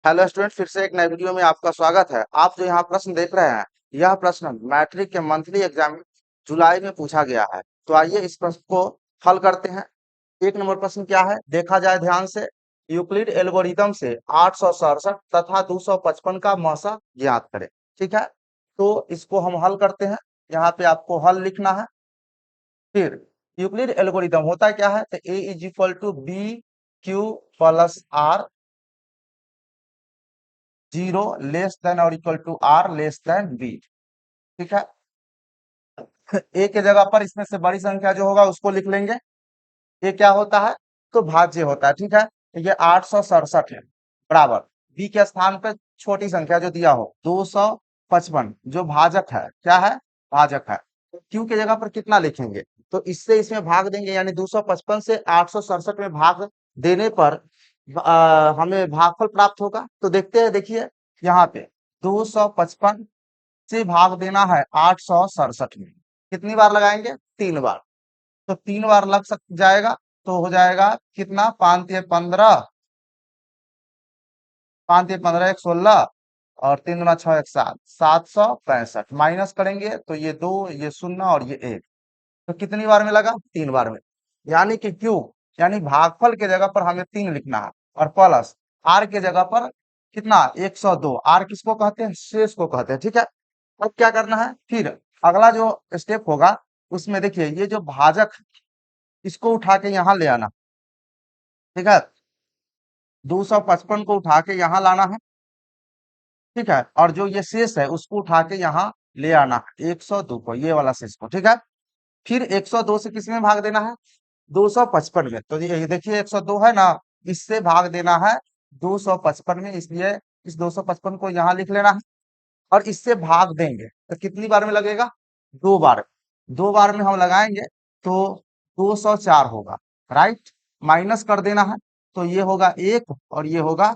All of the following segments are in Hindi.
हेलो स्टूडेंट, फिर से एक नए वीडियो में आपका स्वागत है। आप जो यहाँ प्रश्न देख रहे हैं, यह प्रश्न मैट्रिक के मंथली एग्जाम जुलाई में पूछा गया है। तो आइए इस प्रश्न को हल करते हैं। एक नंबर प्रश्न क्या है, देखा जाए ध्यान से। यूक्लिड एल्गोरिदम से 867 तथा 255 का मौसा ज्ञात करें। ठीक है, तो इसको हम हल करते हैं। यहाँ पे आपको हल लिखना है। फिर यूक्लिड एल्गोरिदम होता क्या है, तो A is equal to B Q plus R, 0 less than और equal to R less than B. ठीक है, ए के जगह पर इसमें से बड़ी संख्या जो होगा उसको लिख लेंगे। ये क्या होता है, तो भाज्य होता है। ठीक है, तो ये 867 है बराबर बी के स्थान पे छोटी संख्या जो दिया हो 255 जो भाजक है, क्या है, भाजक है। तो क्यू के जगह पर कितना लिखेंगे, तो इससे इसमें भाग देंगे, यानी 255 से 867 में भाग देने पर हमें भागफल प्राप्त होगा। तो देखते हैं, देखिए यहाँ पे 255 से भाग देना है 867 में, कितनी बार लगाएंगे, 3 बार। तो 3 बार लग सक जाएगा, तो हो जाएगा कितना, 5 तिया 15 एक 16 और 3 दूना 6 एक 7, 765 माइनस करेंगे तो ये 2, ये 0 और ये 1। तो कितनी बार में लगा, 3 बार में। यानी कि क्यू, यानी भागफल के जगह पर हमें 3 लिखना है, और प्लस आर के जगह पर कितना, 102। आर किसको कहते हैं, शेष को कहते हैं। ठीक है, अब क्या करना है, फिर अगला जो स्टेप होगा उसमें देखिए ये जो भाजक है, इसको उठा के यहाँ ले आना। ठीक है, 255 को उठा के यहाँ लाना है। ठीक है, और जो ये शेष है उसको उठा के यहाँ ले आना है, 102 को, ये वाला शेष को। ठीक है, फिर 102 से किस में भाग देना है, 255 में। तो ये देखिए 102 है ना, इससे भाग देना है 255 में, इसलिए इस 255 को यहाँ लिख लेना है। और इससे भाग देंगे तो कितनी बार में लगेगा, 2 बार। 2 बार में हम लगाएंगे तो 204 होगा, राइट। माइनस कर देना है, तो ये होगा 1 और ये होगा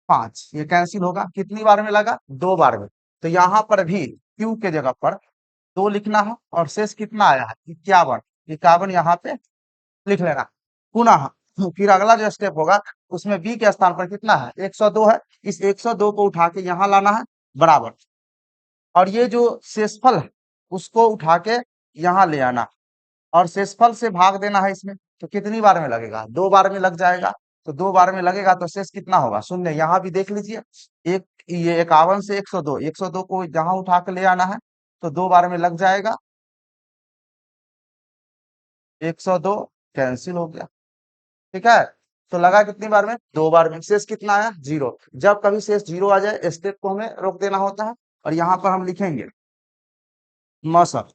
5, ये कैंसिल होगा। कितनी बार में लगा, 2 बार में। तो यहाँ पर भी क्यू के जगह पर 2 लिखना है, और शेष कितना आया है, 51। 51 यहाँ पे लिख लेना। पुनः फिर अगला जो स्टेप होगा उसमें बी के स्थान पर कितना है, 102 है। इस 102 को उठा के यहाँ लाना है बराबर, और ये जो शेषफल है उसको उठा के यहाँ ले आना, और शेषफल से भाग देना है इसमें। तो कितनी बार में लगेगा, 2 बार में लग जाएगा। तो 2 बार में लगेगा तो शेष कितना होगा, शून्य। यहाँ भी देख लीजिए, एक ये 51 से 102, 102 को जहां उठा के ले आना है, तो 2 बार में लग जाएगा। 102 कैंसिल हो गया। ठीक है, तो लगा कितनी बार में, 2 बार में। शेष कितना आया, 0। जब कभी शेष 0 आ जाए, स्टेप को हमें रोक देना होता है, और यहाँ पर हम लिखेंगे मौसक।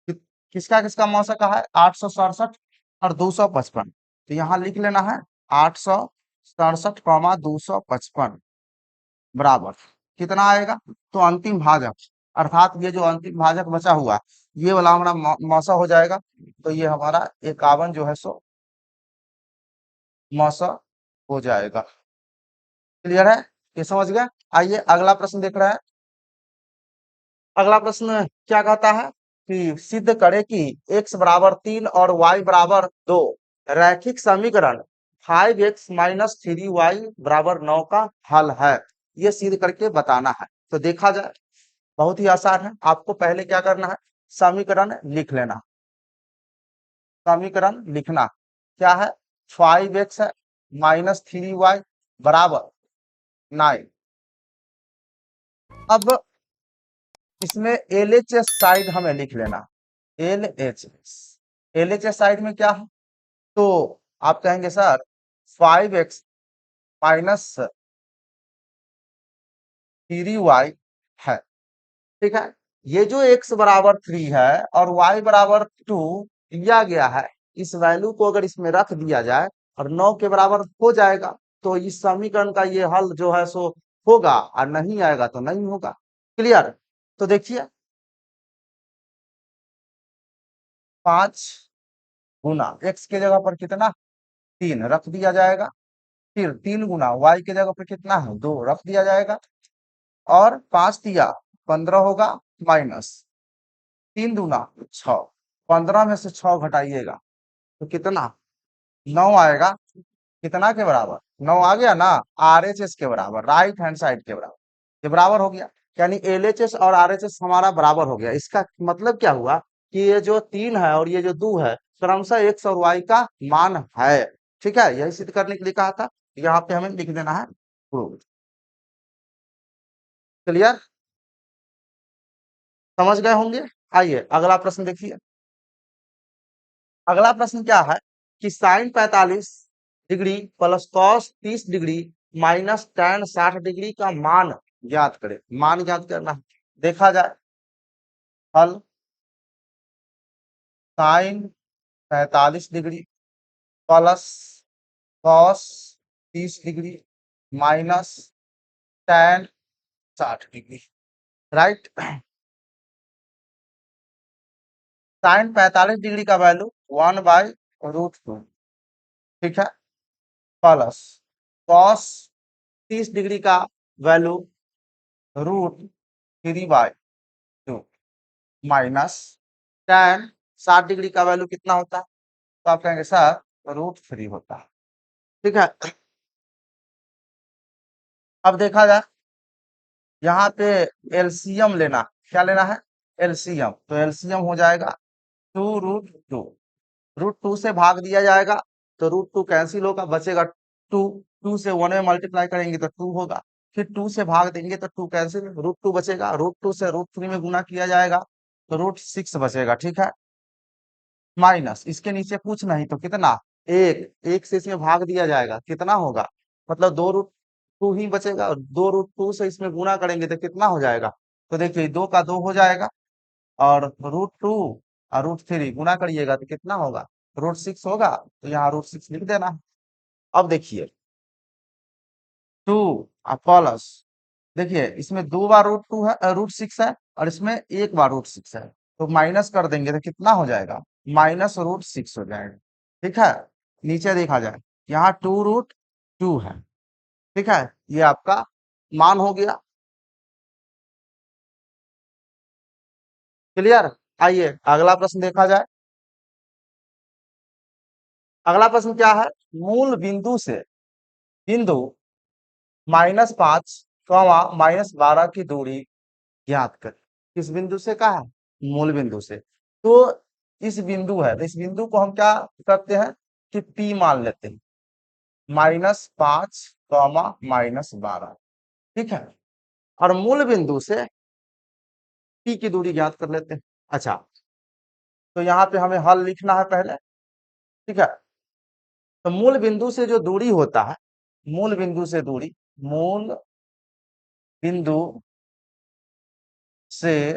किसका किसका मौसक कहा है, 867 और 255। तो यहाँ लिख लेना है 867, 255 बराबर कितना आएगा, तो अंतिम भाजक, अर्थात ये जो अंतिम भाजक बचा हुआ ये वाला हमारा मौसा हो जाएगा। तो ये हमारा 51 जो है सो मौसा हो जाएगा। क्लियर है, ये समझ गया। आइए अगला प्रश्न देख रहा है। अगला प्रश्न क्या कहता है कि सिद्ध करे कि x बराबर 3 और y बराबर 2 रैखिक समीकरण 5x माइनस 3y बराबर 9 का हल है। ये सिद्ध करके बताना है। तो देखा जाए, बहुत ही आसान है। आपको पहले क्या करना है, समीकरण लिख लेना। समीकरण लिखना क्या है, 5x है माइनस 3y बराबर 9। अब इसमें LHS साइड हमें लिख लेना, LHS। LHS साइड में क्या है, तो आप कहेंगे सर 5x माइनस 3y है। ठीक है, ये जो x बराबर 3 है और y बराबर 2 दिया गया है, इस वैल्यू को अगर इसमें रख दिया जाए और 9 के बराबर हो जाएगा, तो इस समीकरण का ये हल जो है सो होगा, और नहीं आएगा तो नहीं होगा। क्लियर, तो देखिए 5 गुना x के जगह पर कितना, 3 रख दिया जाएगा। फिर 3 गुना y के जगह पर कितना है, 2 रख दिया जाएगा। और 5 दिया 15 होगा, माइनस 3 दूना 6, 15 में से 6 घटाइएगा तो कितना, 9 आएगा। कितना के बराबर, 9 आ गया ना, आरएचएस के बराबर, राइट हैंड साइड के बराबर। ये बराबर हो गया, यानी एलएचएस और आरएचएस हमारा बराबर हो गया। इसका मतलब क्या हुआ कि ये जो 3 है और ये जो 2 है क्रमशः एक्स और वाई का मान है। ठीक है, यही सिद्ध करने के लिए कहा था। यहाँ पे हमें लिख देना है प्रूव। क्लियर, समझ गए होंगे। आइए अगला प्रश्न देखिए। अगला प्रश्न क्या है कि sine 45 degree plus cos 30 degree minus tan 60 degree का मान ज्ञात करें। मान ज्ञात करना है। देखा जाए हल, sine 45 degree plus cos 30 degree minus tan 60 degree, right. Sine 45 degree का वैल्यू 1/√2, ठीक है, प्लस कॉस 30 डिग्री का वैल्यू √3/2 माइनस tan 60 डिग्री का वैल्यू कितना होता है, तो आप कहेंगे सर √3 होता है। ठीक है, अब देखा जाए यहाँ पे एलसीएम लेना, क्या लेना है, एलसीएम। तो एलसीएम हो जाएगा 2√2, √2 से भाग दिया जाएगा तो √2 कैंसिल होगा, बचेगा 2। 2 से 1 में मल्टीप्लाई करेंगे तो 2 होगा, फिर 2 से भाग देंगे तो 2 कैंसिल, √2 बचेगा, √2 से √3 में गुना किया जाएगा तो √6 बचेगा। ठीक है, माइनस इसके नीचे कुछ नहीं तो कितना, एक से इसमें भाग दिया जाएगा, कितना होगा, मतलब 2√2 ही बचेगा, और 2√2 से इसमें गुना करेंगे तो कितना हो जाएगा, तो देखिए 2 का 2 हो जाएगा, और √2 और √3 गुना करिएगा तो कितना होगा, √6 होगा, तो यहाँ √6 लिख देना है। अब देखिए 2 प्लस, देखिए इसमें 2 बार √2 है, √6 है, और इसमें 1 बार √6 है, तो माइनस कर देंगे तो कितना हो जाएगा, -√6 हो जाएगा। ठीक है, नीचे देखा जाए यहाँ 2√2 है। ठीक है, ये आपका मान हो गया। क्लियर, आइए अगला प्रश्न देखा जाए। अगला प्रश्न क्या है, मूल बिंदु से बिंदु -5 -12 की दूरी ज्ञात कर। किस बिंदु से कहा है, मूल बिंदु से। तो इस बिंदु है, तो इस बिंदु को हम क्या करते हैं कि P मान लेते हैं, -5 -12। ठीक है, और मूल बिंदु से P की दूरी ज्ञात कर लेते हैं। अच्छा, तो यहाँ पे हमें हल लिखना है पहले। ठीक है, तो मूल बिंदु से जो दूरी होता है, मूल बिंदु से दूरी, मूल बिंदु से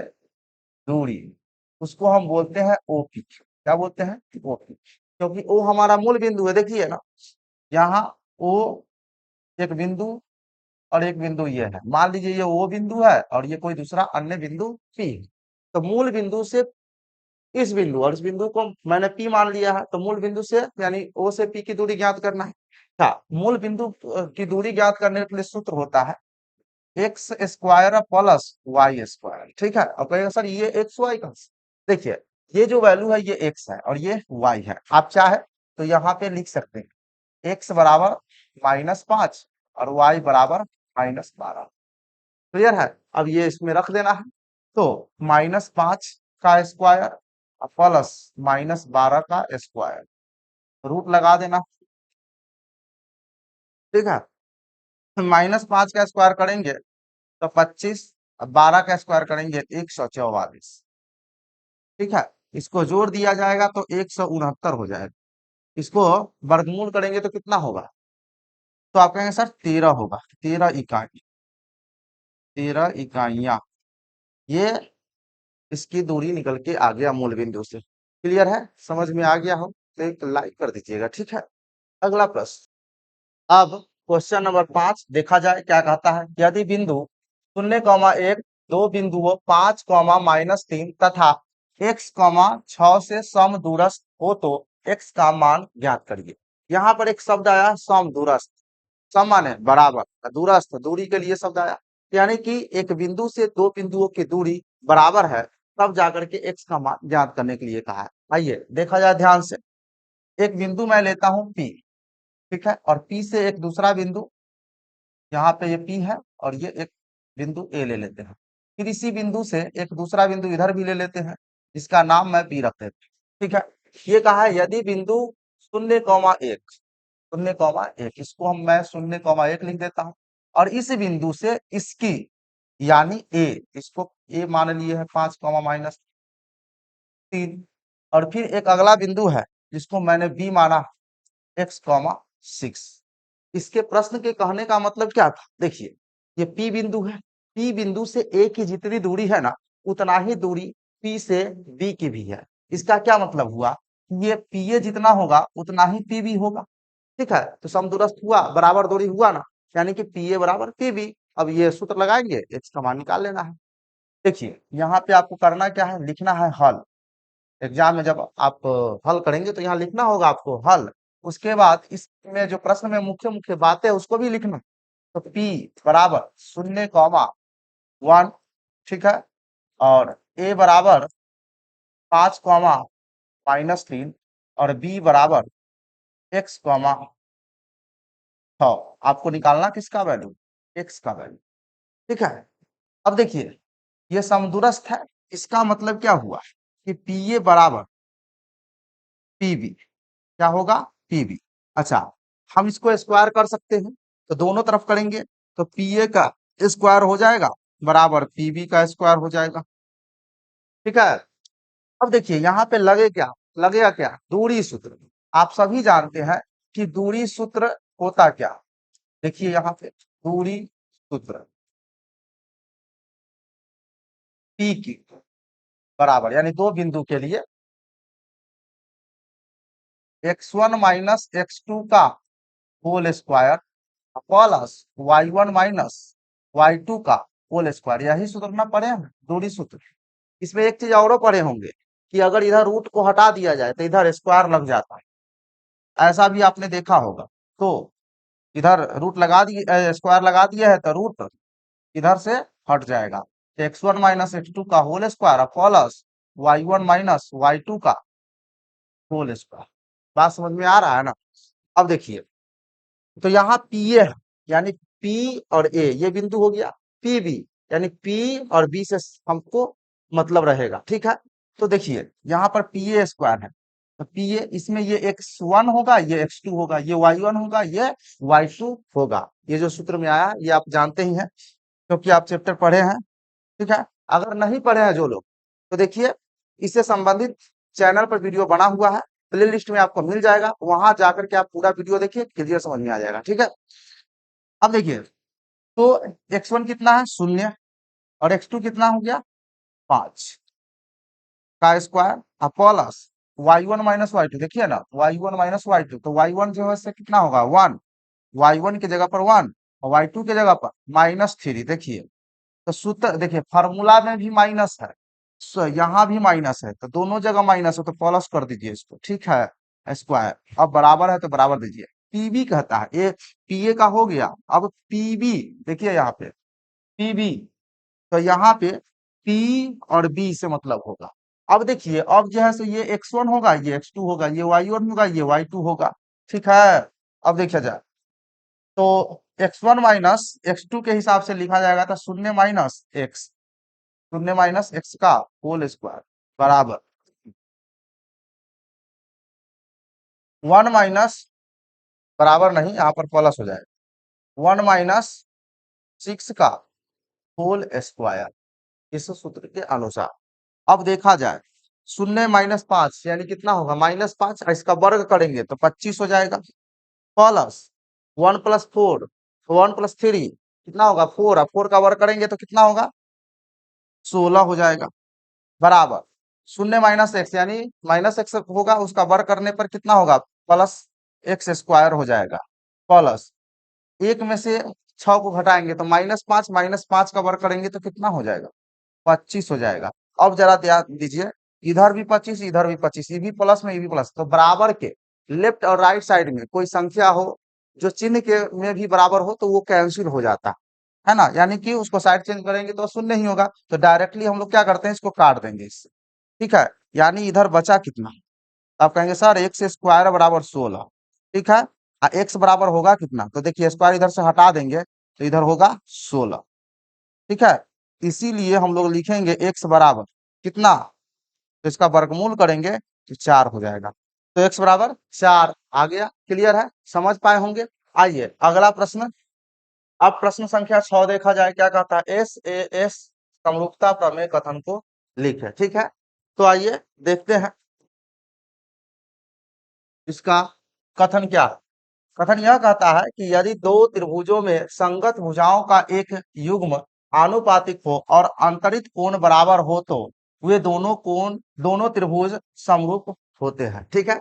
दूरी, उसको हम बोलते हैं ओपी। क्या बोलते हैं, ओपी, क्योंकि ओ हमारा मूल बिंदु है। देखिए ना, यहाँ ओ एक बिंदु और एक बिंदु ये है, मान लीजिए ये ओ बिंदु है और ये कोई दूसरा अन्य बिंदु पी है। तो मूल बिंदु से इस बिंदु, और इस बिंदु को मैंने पी मान लिया है, तो मूल बिंदु से यानी ओ से पी की दूरी ज्ञात करना है। हाँ, मूल बिंदु की दूरी ज्ञात करने के लिए सूत्र होता है X square plus Y square. ठीक है, अब कहेगा सर ये एक्स वाई का, देखिए ये जो वैल्यू है ये एक्स है और ये वाई है। आप चाहे तो यहाँ पे लिख सकते हैं एक्स बराबर -5 और वाई बराबर -12। क्लियर है, अब ये इसमें रख देना है, तो -5 का स्क्वायर प्लस -12 का स्क्वायर, रूट लगा देना। ठीक है, -5 का स्क्वायर करेंगे तो 25, और 12 का स्क्वायर करेंगे 144। ठीक है, इसको जोड़ दिया जाएगा तो 169 हो जाएगा, इसको वर्गमूल करेंगे तो कितना होगा, तो आप कहेंगे सर 13 होगा, 13 इकाई, 13 इकाइयां, ये इसकी दूरी निकल के आ गया मूल बिंदु से। क्लियर है, समझ में आ गया हो तो एक लाइक कर दीजिएगा। ठीक है, अगला प्रश्न। अब क्वेश्चन नंबर 5 देखा जाए क्या कहता है, यदि बिंदु 0,1 दो बिंदुओं 5, -3 तथा x, 6 से सम दूरस्थ हो तो x का मान ज्ञात करिए। यहाँ पर एक शब्द आया सम दूरस्थ, सम माने बराबर, दूरस्थ दूरी के लिए शब्द आया, यानी कि एक बिंदु से दो बिंदुओं की दूरी बराबर है, तब जाकर के x का मान ज्ञात करने के लिए कहा है। आइए देखा जाए ध्यान से, एक बिंदु मैं लेता हूं P, ठीक है, और पी से एक दूसरा बिंदु, यहाँ पे ये पी है और ये एक बिंदु ए ले लेते हैं। फिर इसी बिंदु से एक दूसरा बिंदु इधर भी ले लेते हैं, जिसका नाम मैं पी रख देता हूँ। ठीक है, ये कहा है यदि बिंदु 0,1, 0,1, इसको हम मैं 0,1 लिख देता हूँ, और इस बिंदु से इसकी यानी ए, इसको ए मान लिए है 5,-3, और फिर एक अगला बिंदु है जिसको मैंने बी माना x,6। इसके प्रश्न के कहने का मतलब क्या था, देखिए ये P बिंदु है, P बिंदु से A की जितनी दूरी है ना, उतना ही दूरी P से B की भी है। इसका क्या मतलब हुआ, ये PA जितना होगा उतना ही PB होगा। ठीक है, तो समदूरस्थ हुआ, बराबर दूरी हुआ ना, यानी कि PA बराबर PB। अब ये सूत्र लगाएंगे, x का मान निकाल लेना है। देखिए यहाँ पे आपको करना क्या है, लिखना है हल। एग्जाम में जब आप हल करेंगे तो यहाँ लिखना होगा आपको हल। उसके बाद इसमें जो प्रश्न में मुख्य मुख्य बातें उसको भी लिखना। तो P बराबर 0,1, ठीक है, और A बराबर 5,-3, और B बराबर x,6। आपको निकालना किसका वैल्यू, x का वैल्यू। ठीक है, अब देखिए ये समदूरस्थ है, इसका मतलब क्या हुआ कि PA बराबर PB, क्या होगा, पीबी। अच्छा, हम इसको स्क्वायर कर सकते हैं, तो दोनों तरफ करेंगे तो पीए का स्क्वायर हो जाएगा बराबर पीबी का स्क्वायर हो जाएगा। ठीक है, अब देखिए यहाँ पे लगेगा क्या, दूरी सूत्र। आप सभी जानते हैं कि दूरी सूत्र होता क्या, देखिए यहाँ पे दूरी सूत्र पी की बराबर, यानी दो बिंदु के लिए x1 माइनस x2 का whole square plus y1 minus y2 का होल स्क्वायर। यही सूत्र ना पढ़े हैं, दूरी सूत्र। इसमें एक चीज और पढ़े होंगे कि अगर इधर रूट को हटा दिया जाए तो इधर स्क्वायर लग जाता है, ऐसा भी आपने देखा होगा। तो इधर रूट लगा दिए, स्क्वायर लगा दिया है तो रूट इधर से हट जाएगा। x1 माइनस x2 का whole square plus y1 minus y2 का होल स्क्वायर। बात समझ में आ रहा है ना। अब देखिए, तो यहाँ पी ए है, यानी पी और ए ये बिंदु हो गया, पी बी यानी पी और बी से हमको मतलब रहेगा। ठीक है, तो देखिए यहाँ पर पी ए स्क्वायर है, तो पी ए इसमें ये x1 होगा, ये x2 होगा, ये y1 होगा, ये y2 होगा। ये जो सूत्र में आया ये आप जानते ही हैं, क्योंकि आप चैप्टर पढ़े हैं। ठीक है, अगर नहीं पढ़े हैं जो लोग, तो देखिए इससे संबंधित चैनल पर वीडियो बना हुआ है, प्ले लिस्ट में आपको मिल जाएगा, वहां जाकर के आप पूरा वीडियो देखिए, क्लियर समझ में आ जाएगा। ठीक है, अब देखिए तो x1 कितना है, 0, और x2 कितना हो गया, 5 का square plus y1 minus y2। देखिए ना y1 माइनस y2, तो y1 जो है से कितना होगा 1, y1 की जगह पर 1 और y2 की जगह पर -3। देखिए तो सूत्र देखिए, फार्मूला में भी माइनस है, यहाँ भी माइनस है, तो दोनों जगह माइनस है तो प्लस कर दीजिए इसको। ठीक है, स्क्वायर अब बराबर है तो बराबर दीजिए। पीबी कहता है, ये पीए का हो गया। अब पीबी देखिए यहाँ पे पीबी, तो यहाँ पे पी और बी से मतलब होगा। अब देखिए अब जो है सो ये x1 होगा, ये x2 होगा, ये y1 होगा, ये y2 होगा। ठीक है, अब देखिए जाए तो x1 माइनस x2 के हिसाब से लिखा जाएगा, तो 0 माइनस x का होल स्क्वायर बराबर 1 माइनस, बराबर नहीं यहाँ पर प्लस हो जाएगा, 1 - 6 का होल स्क्वायर, इस सूत्र के अनुसार। अब देखा जाए 0 - 5 यानी कितना होगा, -5, इसका वर्ग करेंगे तो 25 हो जाएगा, प्लस 1 + 4, 1 + 3 कितना होगा 4, 4 का वर्ग करेंगे तो कितना होगा 16 हो जाएगा, बराबर 0 - x यानी -x होगा, उसका वर्ग करने पर कितना होगा +x² हो जाएगा, प्लस एक में से 6 को घटाएंगे तो -5, -5 का वर्ग करेंगे तो कितना हो जाएगा 25 हो जाएगा। अब जरा ध्यान दीजिए, इधर भी 25, इधर भी 25, ये भी प्लस में ये भी प्लस, तो बराबर के लेफ्ट और राइट साइड में कोई संख्या हो जो चिन्ह के में भी बराबर हो तो वो कैंसिल हो जाता है ना, यानी कि उसको साइड चेंज करेंगे तो शून्य ही होगा, तो डायरेक्टली हम लोग क्या करते हैं इसको काट देंगे इससे। ठीक है, यानी इधर बचा कितना, आप कहेंगे सर x² बराबर 16। ठीक है, एक्स बराबर होगा कितना, तो देखिए स्क्वायर इधर से हटा देंगे तो इधर होगा 16। ठीक है, इसीलिए हम लोग लिखेंगे एक्स बराबर कितना, तो इसका वर्गमूल करेंगे तो 4 हो जाएगा। तो एक्स बराबर 4 आ गया। क्लियर है, समझ पाए होंगे। आइए अगला प्रश्न। अब प्रश्न संख्या 6 देखा जाए, क्या कहता है, एस ए एस समरूपता प्रमेय कथन को लिखे। ठीक है, तो आइए देखते हैं इसका कथन क्या है। कथन यह कहता है कि यदि दो त्रिभुजों में संगत भुजाओं का एक युग्म आनुपातिक हो और अंतरित कोण बराबर हो तो वे दोनों त्रिभुज समरूप होते हैं। ठीक है,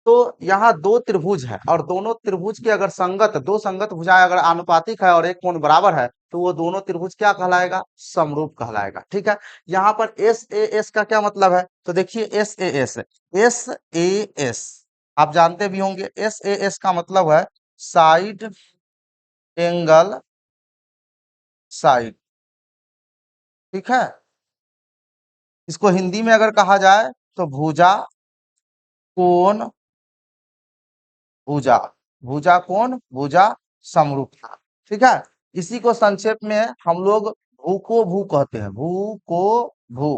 तो यहाँ दो त्रिभुज है और दोनों त्रिभुज के अगर दो संगत भुजाएं अगर आनुपातिक है और एक कोण बराबर है तो वो दोनों त्रिभुज क्या कहलाएगा, समरूप कहलाएगा। ठीक है, यहाँ पर एस ए एस का क्या मतलब है, तो देखिए एस ए एस आप जानते भी होंगे। एस ए एस का मतलब है साइड एंगल साइड। ठीक है, इसको हिंदी में अगर कहा जाए तो भुजा कोण भुजा, भुजा कोण भुजा समरूपता। ठीक है, इसी को संक्षेप में हम लोग भू को भू कहते हैं, भू को भू,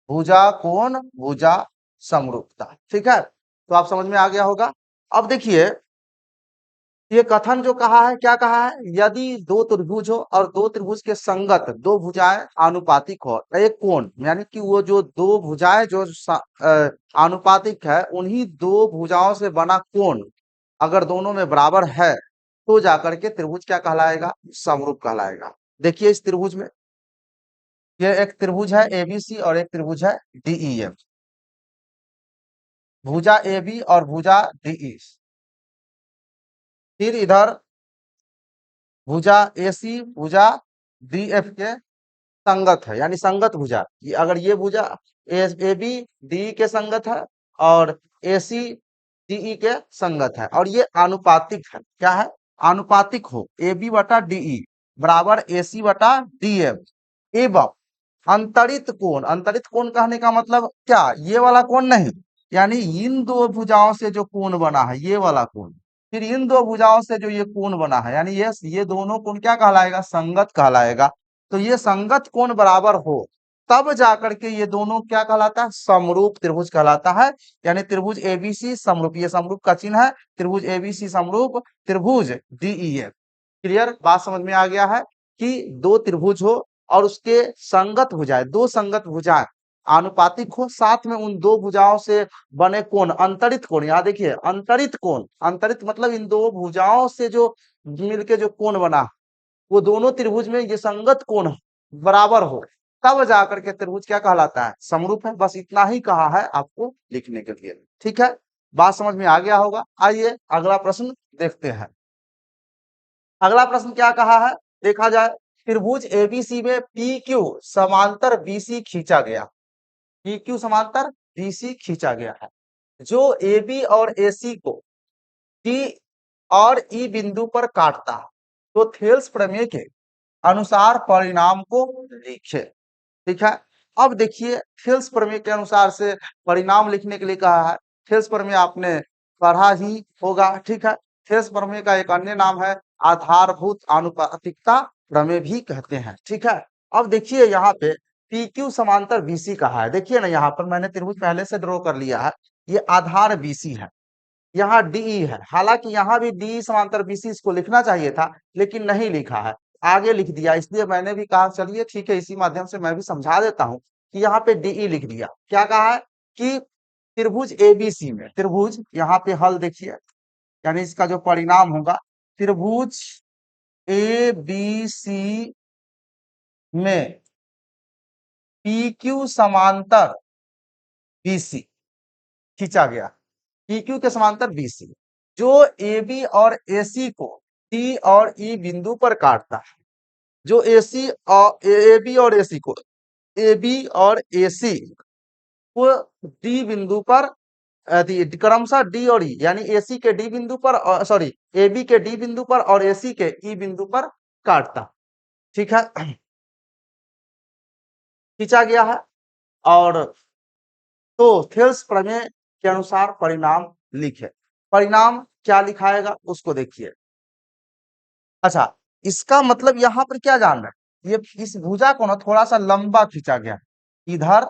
भुजा कोण भुजा समरूपता। ठीक है, तो आप समझ में आ गया होगा। अब देखिए ये कथन जो कहा है, क्या कहा है, यदि दो त्रिभुज हो और दो त्रिभुज के संगत दो भुजाएं आनुपातिक हो, एक कोण यानी कि वो जो दो भुजाएं जो आनुपातिक है उन्हीं दो भुजाओं से बना कोण अगर दोनों में बराबर है तो जाकर के त्रिभुज क्या कहलाएगा, समरूप कहलाएगा। देखिए इस त्रिभुज में, ये एक त्रिभुज है एबीसी और एक त्रिभुज है डीईएफ, भुजा ए बी और भुजा डीई। फिर इधर भुजा ए सी भुजा डी एफ के संगत है, यानी संगत भुजा। ये अगर ये भुजा ए बी डी के संगत है और ए सी डीई के संगत है और ये आनुपातिक है, क्या है, आनुपातिक हो, ए बी बटा डीई बराबर ए सी बटा डी एफ एवं अंतरित कोण। अंतरित कोण कहने का मतलब क्या, ये वाला कोण नहीं, यानी इन दो भुजाओं से जो कोण बना है ये वाला कोण, फिर इन दो भुजाओं से जो ये कोण बना है, यानी ये दोनों कोण क्या कहलाएगा, संगत कहलाएगा। तो ये संगत कोण बराबर हो तब जाकर के ये दोनों क्या कहलाता है, समरूप त्रिभुज कहलाता है। यानी त्रिभुज एबीसी समरूप, ये समरूप का चिन्ह है, त्रिभुज एबीसी समरूप त्रिभुज डीईएफ। क्लियर, बात समझ में आ गया है कि दो त्रिभुज हो और उसके संगत भुजाएं, दो संगत भुजाएं आनुपातिक हो, साथ में उन दो भुजाओं से बने कोण अंतरित कोण, यहाँ देखिए अंतरित कोण, अंतरित मतलब इन दो भुजाओं से जो मिलके जो कोण बना वो दोनों त्रिभुज में ये संगत कोण बराबर हो तब जाकर के त्रिभुज क्या कहलाता है, समरूप है। बस इतना ही कहा है आपको लिखने के लिए। ठीक है, बात समझ में आ गया होगा। आइए अगला प्रश्न देखते हैं। अगला प्रश्न क्या कहा है, देखा जाए, त्रिभुज एबीसी में पी क्यू समांतर बीसी खींचा गया, पी क्यू समांतर बीसी खींचा गया है, जो एबी और एसी को डी और ई बिंदु पर काटता है, तो थेल्स प्रमेय के अनुसार परिणाम को लिखे। ठीक है, अब देखिए थेल्स प्रमेय के अनुसार से परिणाम लिखने के लिए कहा है। थेल्स प्रमेय आपने पढ़ा ही होगा। ठीक है, थेल्स प्रमेय का एक अन्य नाम है आधारभूत आनुपातिकता प्रमेय भी कहते हैं। ठीक है, अब देखिए यहाँ पे पी क्यू समांतर बीसी कहा है, देखिए ना यहाँ पर मैंने त्रिभुज पहले से ड्रॉ कर लिया है, ये आधार बीसी है, यहाँ डीई है, हालांकि यहाँ भी डी समांतर बीसी इसको लिखना चाहिए था लेकिन नहीं लिखा है, आगे लिख दिया, इसलिए मैंने भी कहा चलिए ठीक है इसी माध्यम से मैं भी समझा देता हूँ कि यहाँ पे डीई लिख दिया। क्या कहा है कि त्रिभुज एबीसी में, त्रिभुज यहाँ पे हल देखिए, यानी इसका जो परिणाम होगा, त्रिभुज ए बी सी में पी क्यू समांतर बीसी खींचा गया, PQ के समांतर BC, जो AB और AC को D और E बिंदु पर काटता है, जो AC और AB और AC को, AB और AC को D बिंदु पर क्रमशः D और E, यानी AC के D बिंदु पर, सॉरी AB के D बिंदु पर और AC के E बिंदु पर काटता। ठीक है, खींचा गया है और तो थेल्स प्रमेय के अनुसार परिणाम लिखे। परिणाम क्या लिखाएगा उसको देखिए। अच्छा, इसका मतलब यहाँ पर क्या जान रहे हैं, ये इस भुजा को ना थोड़ा सा लंबा खींचा गया, इधर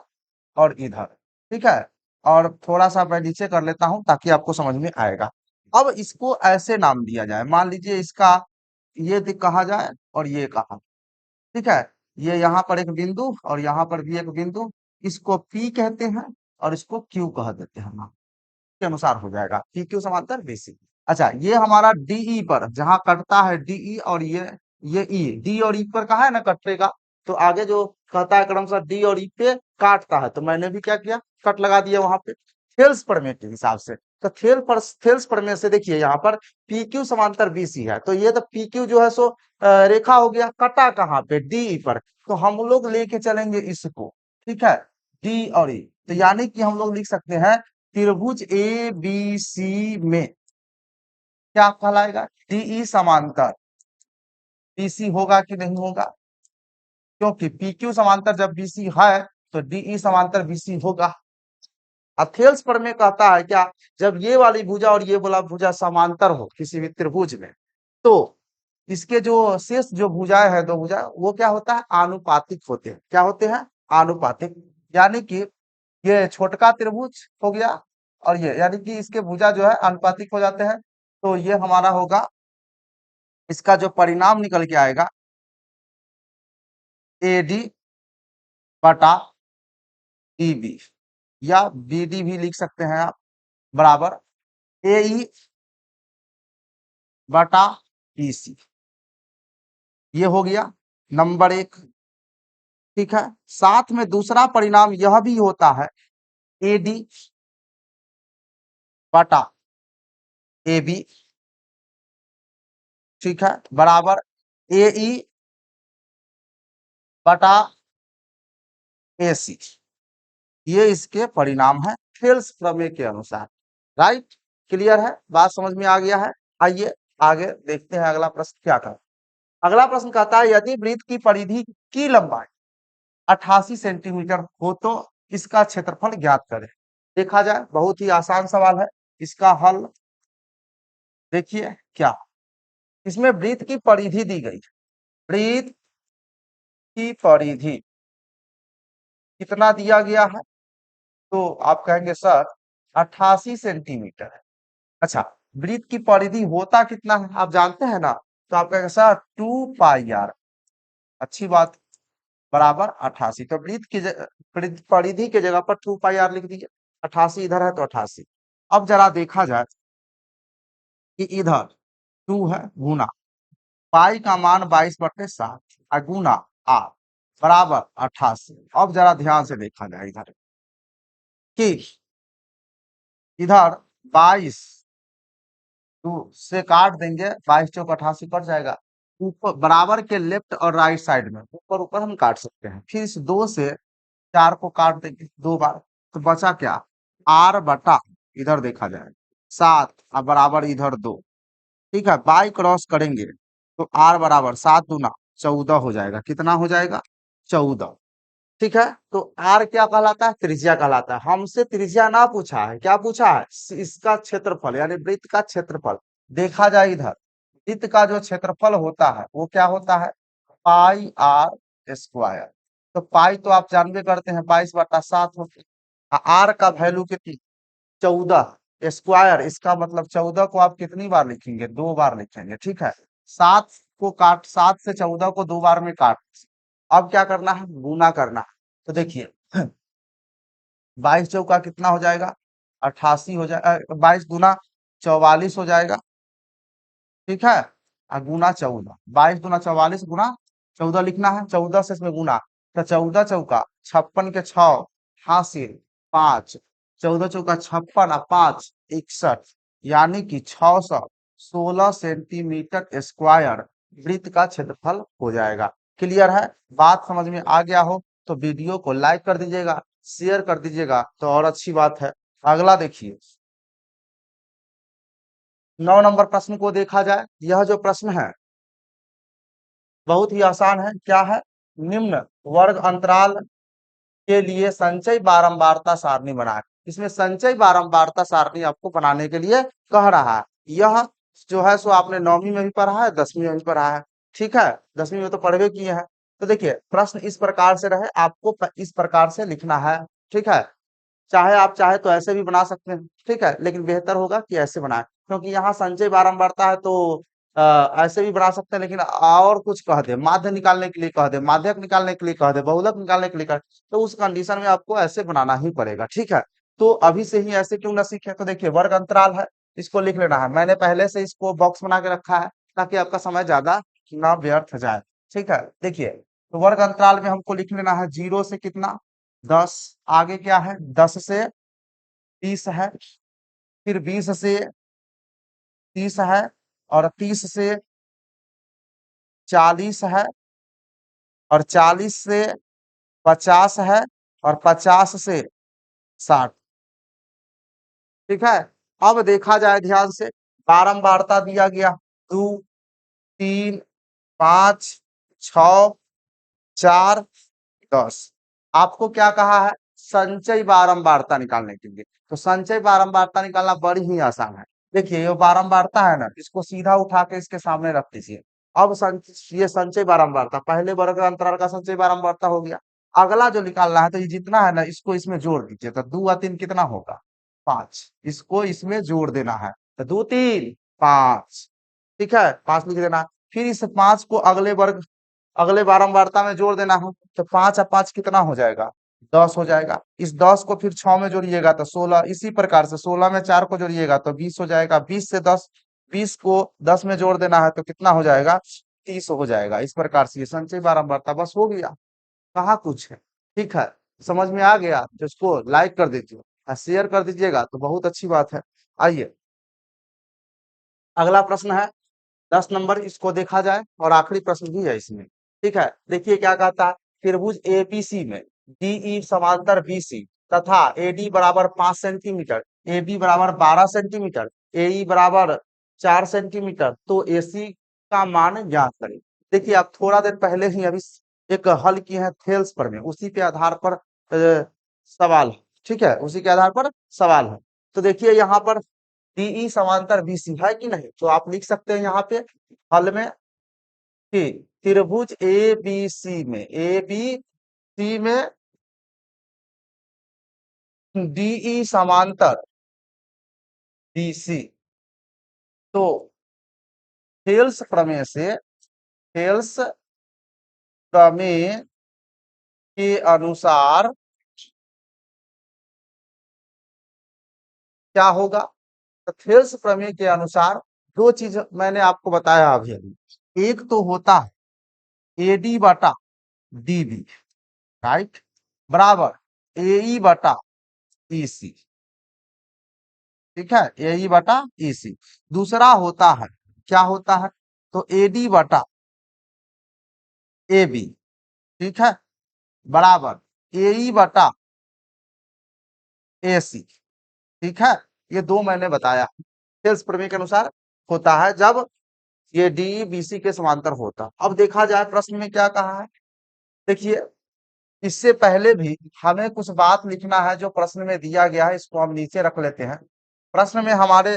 और इधर, ठीक है। और थोड़ा सा मैं नीचे कर लेता हूं ताकि आपको समझ में आएगा। अब इसको ऐसे नाम दिया जाए, मान लीजिए इसका ये कहा जाए और ये कहा, ठीक है। ये यहाँ पर एक बिंदु और यहाँ पर भी एक बिंदु, इसको P कहते हैं और इसको Q कह देते हैं नाम के अनुसार हो जाएगा, पी क्यू समांतर बीसी। अच्छा, ये हमारा डीई पर जहां कटता है डीई और ये ई, डी और ई पर कहा है ना कटेगा, तो आगे जो कहता है क्रमशः डी और ई पे काटता है, तो मैंने भी क्या किया, कट लगा दिया वहां पे थेल्स प्रमेय के हिसाब से। तो थेल्स प्रमेय से देखिए यहाँ पर पी क्यू समांतर बीसी है, तो ये तो पी क्यू जो है सो रेखा हो गया, कटा कहाँ पे डीई पर, तो हम लोग लेके चलेंगे इसको, ठीक है, डी और ई। तो यानी कि हम लोग लिख सकते हैं त्रिभुज ए बी सी में क्या कहलाएगा, डीई समांतर बीसी होगा कि नहीं होगा, क्योंकि पीक्यू समांतर जब बीसी है तो डीई समांतर बीसी होगा। अथेल्स प्रमेय कहता है क्या, जब ये वाली भुजा और ये वाला भुजा समांतर हो किसी भी त्रिभुज में, तो इसके जो शेष जो भुजाएं हैं, दो भुजा, वो क्या होता है, आनुपातिक होते हैं। क्या होते हैं, आनुपातिक। यानी कि ये छोटका त्रिभुज हो गया और ये, यानी कि इसके भुजा जो है आनुपातिक हो जाते हैं, तो ये हमारा होगा, इसका जो परिणाम निकल के आएगा एडी बटा बीबी, या बीडी भी लिख सकते हैं आप, बराबर एई बटा बीसी। ये हो गया नंबर एक, ठीक है। साथ में दूसरा परिणाम यह भी होता है एडी बटा ए बी, ठीक है, बराबर ए ई बटा ए सी। ये इसके परिणाम है थेल्स प्रमेय के अनुसार। राइट, क्लियर है, बात समझ में आ गया है। आइए आगे देखते हैं अगला प्रश्न क्या कहता है। अगला प्रश्न कहता है यदि वृत्त की परिधि की लंबाई 88 सेंटीमीटर हो तो इसका क्षेत्रफल ज्ञात करें। देखा जाए, बहुत ही आसान सवाल है, इसका हल देखिए क्या। इसमें वृत्त की परिधि दी गई है, वृत्त की परिधि कितना दिया गया है, तो आप कहेंगे सर 88 सेंटीमीटर है। अच्छा, वृत्त की परिधि होता कितना है आप जानते हैं ना, तो आप कहेंगे सर 2 पाई आर। अच्छी बात, बराबर 88। तो वृत्त की परिधि के जगह पर 2 पाई आर लिख दीजिए, 88 इधर है तो 88। अब जरा देखा जाए कि इधर 2 है गुना पाई का मान 22/7 और गुना आर बराबर 88। अब जरा ध्यान से देखा जाए इधर कि इधर 22 से काट देंगे, 22 × 4 = 88 कट जाएगा। ऊपर बराबर के लेफ्ट और राइट साइड में ऊपर ऊपर हम काट सकते हैं, फिर इस 2 से 4 को काट देंगे 2 बार, तो बचा क्या, आर बटा इधर देखा जाए 7 और बराबर इधर 2, ठीक है। बाई क्रॉस करेंगे तो आर बराबर 7 दूना 14 हो जाएगा, कितना हो जाएगा, 14, ठीक है। तो आर क्या कहलाता है, त्रिज्या कहलाता है। हमसे त्रिज्या ना पूछा है, क्या पूछा है, इसका क्षेत्रफल यानी वृत्त का क्षेत्रफल। देखा जाए इधर वृत्त का जो क्षेत्रफल होता है वो क्या होता है, पाई आर स्क्वायर। तो पाई तो आप जानबे करते हैं 22/7 होती है, आर का वैल्यू कितनी, 14, स्क्वायर इसका मतलब 14 को आप कितनी बार लिखेंगे, 2 बार लिखेंगे, ठीक है। 7 से 14 को 2 बार में काट, अब क्या करना है, गुना करना है। तो देखिए 22 चौका कितना हो जाएगा, 88 हो जाएगा, 22 दूना 44 हो जाएगा, ठीक है। और गुना 14, 22 दूना 44 गुना 14 लिखना है, 14 से इसमें गुना, तो 14 चौका 56 के 6 हासिल 5, 14 चौका 56 और 5 61, यानी कि 616 सेंटीमीटर स्क्वायर वृत्त का क्षेत्रफल हो जाएगा। क्लियर है, बात समझ में आ गया हो तो वीडियो को लाइक कर दीजिएगा, शेयर कर दीजिएगा तो और अच्छी बात है। अगला देखिए 9 नंबर प्रश्न को देखा जाए। यह जो प्रश्न है बहुत ही आसान है, क्या है, निम्न वर्ग अंतराल के लिए संचय बारंबारता सारणी बनाए। इसमें संचय बारंबारता सारणी आपको बनाने के लिए कह रहा है। यह जो है सो आपने 9वीं में भी पढ़ा है, 10वीं में भी पढ़ा है। ठीक है, 10वीं में तो पढ़वे किए हैं। तो देखिए प्रश्न इस प्रकार से रहे, आपको इस प्रकार से लिखना है। ठीक है, चाहे आप चाहे तो ऐसे भी बना सकते हैं। ठीक है, लेकिन बेहतर होगा कि ऐसे बनाएं, क्योंकि यहाँ संचय बारंबारता है तो ऐसे भी बना सकते हैं, लेकिन और कुछ कह दे, माध्य निकालने के लिए कह दे, माध्यक निकालने के लिए कह दे, बहुलक निकालने के लिए कह दे, तो उस कंडीशन में आपको ऐसे बनाना ही पड़ेगा। ठीक है, तो अभी से ही ऐसे क्यों ना सीखे। तो देखिए वर्ग अंतराल है, इसको लिख लेना है। मैंने पहले से इसको बॉक्स बना के रखा है ताकि आपका समय ज्यादा ना व्यर्थ जाए। ठीक है, देखिए तो वर्ग अंतराल में हमको लिख लेना है 0 से कितना 10, आगे क्या है 10 से 30 है, फिर 20 से 30 है, और 30 से 40 है, और 40 से 50 है, और 50 से 60। ठीक है, अब देखा जाए ध्यान से, बारंबारता दिया गया 2, 3, 5, 6, 4, 10। आपको क्या कहा है, संचय बारंबारता निकालने के लिए। तो संचय बारंबारता निकालना बड़ी ही आसान है। देखिए ये बारंबारता है ना, इसको सीधा उठा के इसके सामने रख दीजिए। अब ये संचय बारंबारता पहले वर्ग अंतराल का संचय बारंबारता हो गया। अगला जो निकालना है, तो ये जितना है ना इसको इसमें जोड़ दीजिए, तो 2 और 3 कितना होगा 5। इसको इसमें जोड़ देना है, तो 2 3 5। ठीक है, 5 लिख देना। फिर इस 5 को अगले बारंबारता में जोड़ देना है, तो 5 और 5 कितना हो जाएगा 10 हो जाएगा। इस 10 को फिर 6 में जोड़िएगा तो 16। इसी प्रकार से 16 में 4 को जोड़िएगा तो 20 हो जाएगा। 20 से 10, 20 को 10 में जोड़ देना है तो कितना हो जाएगा 30 हो जाएगा। इस प्रकार से ये संचय बारंबारता बस हो गया, कहाँ कुछ है। ठीक है, समझ में आ गया तो इसको लाइक कर दीजिए और शेयर कर दीजिएगा तो बहुत अच्छी बात है। आइए अगला प्रश्न है 10 नंबर, इसको देखा जाए और आखिरी प्रश्न भी है इसमें। ठीक है, देखिए क्या कहता है, त्रिभुज एबीसी में डीई समांतर बीसी तथा एडी बराबर 5 सेंटीमीटर, एबी बराबर 12 सेंटीमीटर, एई बराबर 4 सेंटीमीटर, तो एसी का मान ज्ञात करें। देखिए आप थोड़ा देर पहले ही अभी एक हल किए हैं थेल्स पर में, उसी के आधार पर सवाल है। ठीक है, उसी के आधार पर सवाल है। तो देखिए यहाँ पर डीई समांतर बीसी है कि नहीं, तो आप लिख सकते हैं यहाँ पे हल में कि त्रिभुज ए बी सी में, ए बी सी में डीई समांतर बीसी। तो थेल्स प्रमेय से, थेल्स प्रमेय के अनुसार क्या होगा। तो थेल्स प्रमेय के अनुसार दो चीज मैंने आपको बताया अभी अभी। एक तो होता है एडी बटा डीबी, राइट, बराबर एई बटा ईसी। ठीक है, एई बटा ईसी। दूसरा होता है, क्या होता है, तो एडी बटा एबी। ठीक है, बराबर एई बटा एसी। ठीक है, ये दो मैंने बताया थेल्स प्रमेय के अनुसार होता है जब ये डी बीसी के समांतर होता। अब देखा जाए प्रश्न में क्या कहा है। देखिए इससे पहले भी हमें कुछ बात लिखना है जो प्रश्न में दिया गया है, इसको हम नीचे रख लेते हैं। प्रश्न में हमारे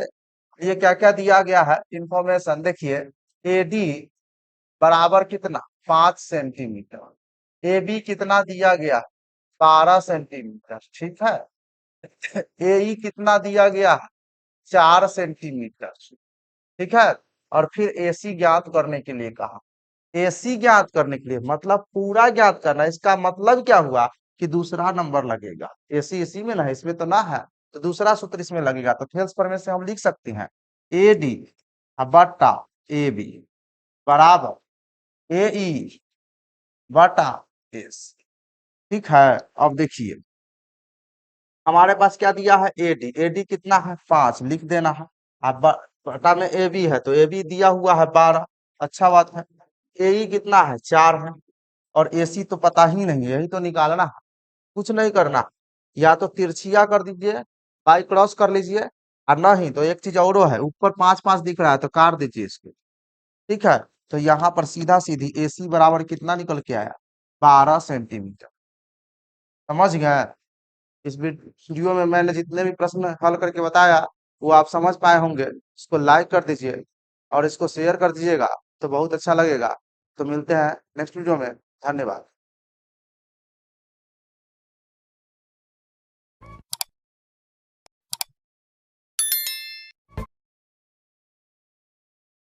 ये क्या क्या दिया गया है इंफॉर्मेशन, देखिए एडी बराबर कितना 5 सेंटीमीटर, ए बी कितना दिया गया 12 सेंटीमीटर। ठीक है, ए ई कितना दिया गया 4 सेंटीमीटर। ठीक है, और फिर एसी ज्ञात करने के लिए कहा। एसी ज्ञात करने के लिए मतलब पूरा ज्ञात करना, इसका मतलब क्या हुआ कि दूसरा नंबर लगेगा। एसी इसी में ना है, इसमें तो ना है, तो दूसरा सूत्र इसमें लगेगा। तो थेल्स प्रमेय से हम लिख सकते हैं ए डी बटा ए बी बराबर ए ई बटा एस। ठीक है, अब देखिए हमारे पास क्या दिया है एडी, एडी कितना है 5 लिख देना है। अब बटा में ए बी है तो ए बी दिया हुआ है 12, अच्छा बात है। ए कितना है 4 है, और एसी तो पता ही नहीं है, यही तो निकालना है। कुछ नहीं करना, या तो तिरछिया कर दीजिए, बाई क्रॉस कर लीजिए, और नहीं तो एक चीज और है, ऊपर 5 5 दिख रहा है तो काट दीजिए इसको। ठीक है, तो यहाँ पर सीधा सीधी एसी बराबर कितना निकल के आया 12 सेंटीमीटर। समझ गए। इस वीडियो में मैंने जितने भी प्रश्न हल करके बताया वो आप समझ पाए होंगे। इसको लाइक कर दीजिए और इसको शेयर कर दीजिएगा तो बहुत अच्छा लगेगा। तो मिलते हैं नेक्स्ट वीडियो में। धन्यवाद।